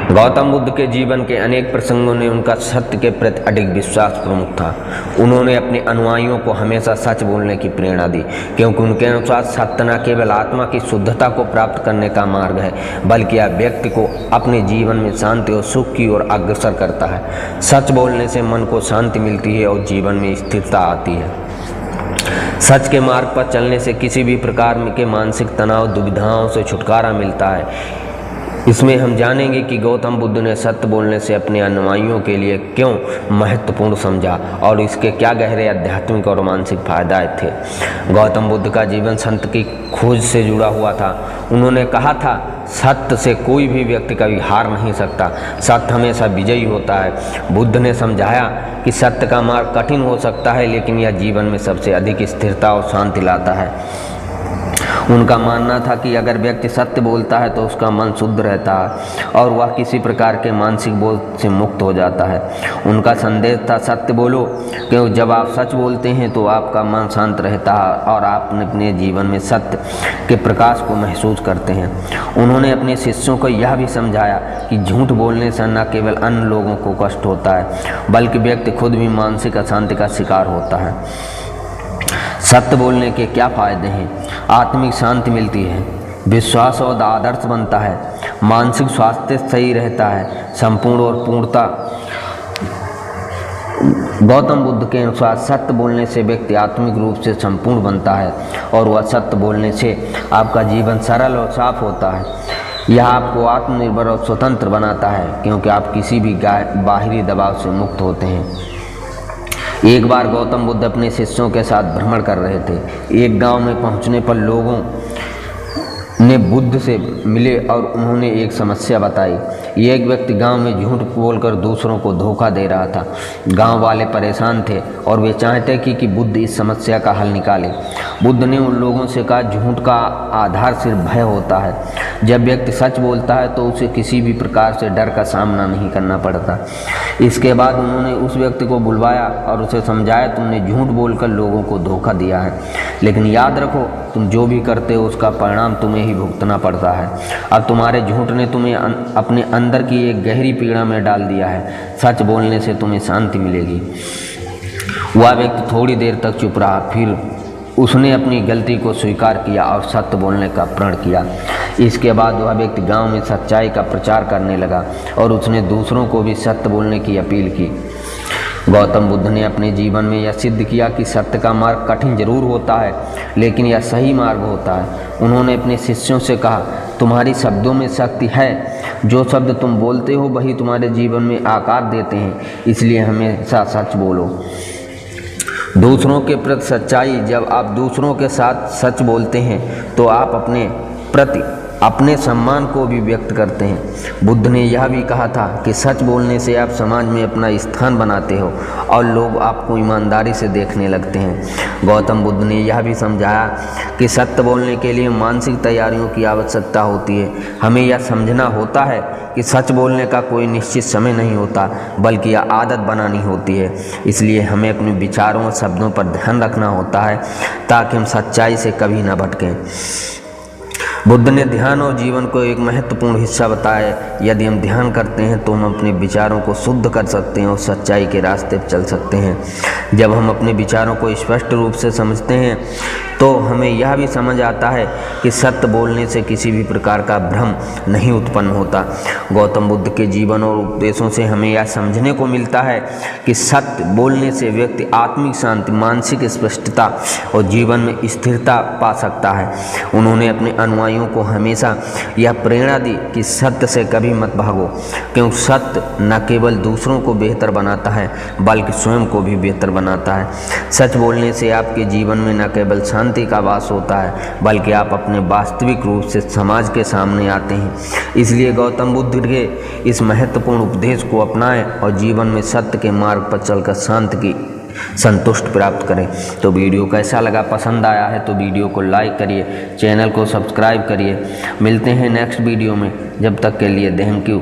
गौतम बुद्ध के जीवन के अनेक प्रसंगों ने उनका सत्य के प्रति अडिग विश्वास प्रमुख था। उन्होंने अपने अनुयायियों को हमेशा सच बोलने की प्रेरणा दी, क्योंकि उनके अनुसार सत्य न केवल आत्मा की शुद्धता को प्राप्त करने का मार्ग है, बल्कि यह व्यक्ति को अपने जीवन में शांति और सुख की ओर अग्रसर करता है। सच बोलने से मन को शांति मिलती है और जीवन में स्थिरता आती है। सच के मार्ग पर चलने से किसी भी प्रकार के मानसिक तनाव, दुविधाओं से छुटकारा मिलता है। इसमें हम जानेंगे कि गौतम बुद्ध ने सत्य बोलने से अपने अनुयायियों के लिए क्यों महत्वपूर्ण समझा और इसके क्या गहरे आध्यात्मिक और मानसिक फायदे थे। गौतम बुद्ध का जीवन सत्य की खोज से जुड़ा हुआ था। उन्होंने कहा था, सत्य से कोई भी व्यक्ति कभी हार नहीं सकता, सत्य हमेशा विजयी होता है। बुद्ध ने समझाया कि सत्य का मार्ग कठिन हो सकता है, लेकिन यह जीवन में सबसे अधिक स्थिरता और शांति लाता है। उनका मानना था कि अगर व्यक्ति सत्य बोलता है तो उसका मन शुद्ध रहता है और वह किसी प्रकार के मानसिक बोझ से मुक्त हो जाता है। उनका संदेश था, सत्य बोलो, क्योंकि जब आप सच बोलते हैं तो आपका मन शांत रहता है और आप अपने जीवन में सत्य के प्रकाश को महसूस करते हैं। उन्होंने अपने शिष्यों को यह भी समझाया कि झूठ बोलने से न केवल अन्य लोगों को कष्ट होता है, बल्कि व्यक्ति खुद भी मानसिक अशांति का शिकार होता है। सत्य बोलने के क्या फायदे हैं? आत्मिक शांति मिलती है, विश्वास और आदर्श बनता है, मानसिक स्वास्थ्य सही रहता है, संपूर्ण और पूर्णता। गौतम बुद्ध के अनुसार सत्य बोलने से व्यक्ति आत्मिक रूप से संपूर्ण बनता है और वह सत्य बोलने से आपका जीवन सरल और साफ होता है। यह आपको आत्मनिर्भर और स्वतंत्र बनाता है, क्योंकि आप किसी भी बाहरी दबाव से मुक्त होते हैं। एक बार गौतम बुद्ध अपने शिष्यों के साथ भ्रमण कर रहे थे। एक गांव में पहुंचने पर लोगों ने बुद्ध से मिले और उन्होंने एक समस्या बताई। एक व्यक्ति गांव में झूठ बोलकर दूसरों को धोखा दे रहा था। गांव वाले परेशान थे और वे चाहते कि बुद्ध इस समस्या का हल निकाले। बुद्ध ने उन लोगों से कहा, झूठ का आधार सिर्फ भय होता है। जब व्यक्ति सच बोलता है तो उसे किसी भी प्रकार से डर का सामना नहीं करना पड़ता। इसके बाद उन्होंने उस व्यक्ति को बुलवाया और उसे समझाया, तुमने झूठ बोलकर लोगों को धोखा दिया है, लेकिन याद रखो, तुम जो भी करते हो उसका परिणाम तुम्हें ही भुगतना पड़ता है। अब तुम्हारे झूठ ने तुम्हें अपने अंदर की एक गहरी पीड़ा में डाल दिया है। सच बोलने से तुम्हें शांति मिलेगी। वह व्यक्ति थोड़ी देर तक चुप रहा, फिर उसने अपनी गलती को स्वीकार किया और सत्य बोलने का प्रण किया। इसके बाद वह व्यक्ति गांव में सच्चाई का प्रचार करने लगा और उसने दूसरों को भी सत्य बोलने की अपील की। गौतम बुद्ध ने अपने जीवन में यह सिद्ध किया कि सत्य का मार्ग कठिन जरूर होता है, लेकिन यह सही मार्ग होता है। उन्होंने अपने शिष्यों से कहा, तुम्हारी शब्दों में शक्ति है। जो शब्द तुम बोलते हो वही तुम्हारे जीवन में आकार देते हैं, इसलिए हमेशा सच बोलो। दूसरों के प्रति सच्चाई। जब आप दूसरों के साथ सच बोलते हैं तो आप अपने प्रति अपने सम्मान को भी व्यक्त करते हैं। बुद्ध ने यह भी कहा था कि सच बोलने से आप समाज में अपना स्थान बनाते हो और लोग आपको ईमानदारी से देखने लगते हैं। गौतम बुद्ध ने यह भी समझाया कि सत्य बोलने के लिए मानसिक तैयारियों की आवश्यकता होती है। हमें यह समझना होता है कि सच बोलने का कोई निश्चित समय नहीं होता, बल्कि यह आदत बनानी होती है। इसलिए हमें अपने विचारों और शब्दों पर ध्यान रखना होता है ताकि हम सच्चाई से कभी न भटकें। बुद्ध ने ध्यान और जीवन को एक महत्वपूर्ण हिस्सा बताया। यदि हम ध्यान करते हैं तो हम अपने विचारों को शुद्ध कर सकते हैं और सच्चाई के रास्ते पर चल सकते हैं। जब हम अपने विचारों को स्पष्ट रूप से समझते हैं तो हमें यह भी समझ आता है कि सत्य बोलने से किसी भी प्रकार का भ्रम नहीं उत्पन्न होता। गौतम बुद्ध के जीवन और उपदेशों से हमें यह समझने को मिलता है कि सत्य बोलने से व्यक्ति आत्मिक शांति, मानसिक स्पष्टता और जीवन में स्थिरता पा सकता है। उन्होंने अपने अनुयायियों को हमेशा यह प्रेरणा दी कि सत्य से कभी मत भागो, क्योंकि सत्य न केवल दूसरों को बेहतर बनाता है बल्कि स्वयं को भी बेहतर बनाता है। सच बोलने से आपके जीवन में न केवल शांति का वास होता है, बल्कि आप अपने वास्तविक रूप से समाज के सामने आते हैं। इसलिए गौतम बुद्ध के इस महत्वपूर्ण उपदेश को अपनाएं और जीवन में सत्य के मार्ग पर चलकर शांति की संतुष्ट प्राप्त करें। तो वीडियो कैसा लगा? पसंद आया है तो वीडियो को लाइक करिए, चैनल को सब्सक्राइब करिए। मिलते हैं नेक्स्ट वीडियो में, जब तक के लिए थैंक यू।